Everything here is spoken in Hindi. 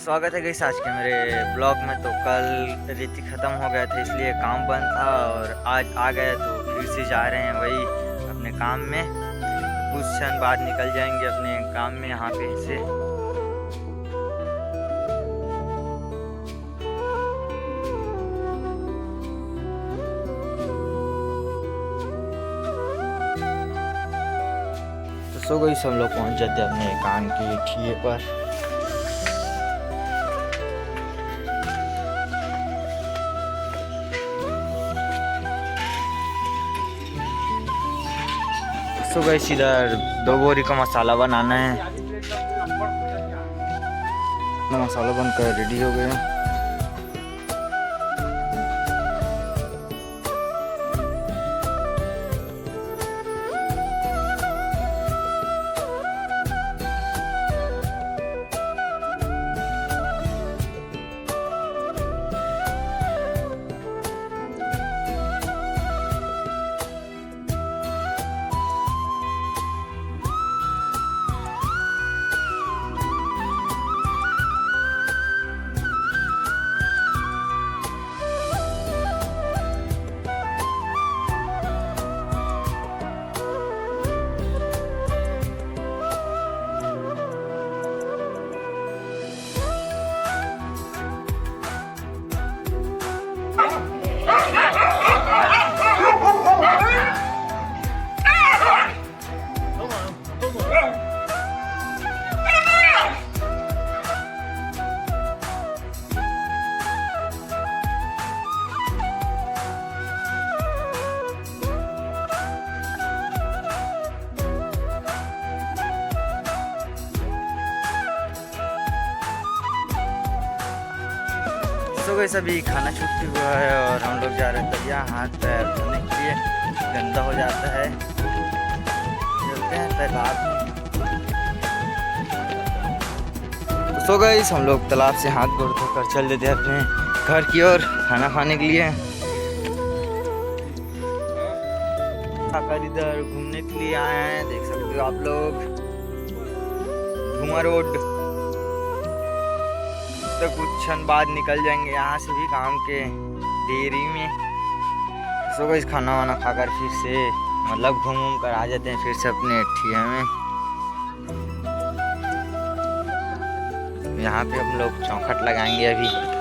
स्वागत है गाइस आज के मेरे ब्लॉग में। तो कल रीति ख़त्म हो गया था इसलिए काम बंद था और आज आ गए तो फिर से जा रहे हैं वही अपने काम में। कुछ क्षण बाद निकल जाएंगे अपने काम में यहाँ पे से। तो सो गई सब लोग पहुँच जाते हैं अपने काम के ठिए पर। तो गाइस इधर 2 बोरी का मसाला बनाना है। मसाला बनकर रेडी हो गया। तो वैसे अभी खाना छुट्टी हुआ है और हम लोग जा रहे हैं तरिया हाथ पैर धोने के लिए। गंदा हो जाता है, चलते हैं तालाब में। सो गाइस हम लोग तालाब से हाथ गोड़ धोकर चल देते हैं अपने घर की ओर खाना खाने के लिए। आकर इधर घूमने के लिए आए हैं, देख सकते हो आप लोग घुमा रोड। तो कुछ क्षण बाद निकल जाएंगे यहाँ से भी काम के डेयरी में। सो गाइस खाना वाना खाकर फिर से मतलब घूम कर आ जाते हैं फिर से अपने ठिया में। यहाँ पे हम लोग चौखट लगाएंगे अभी।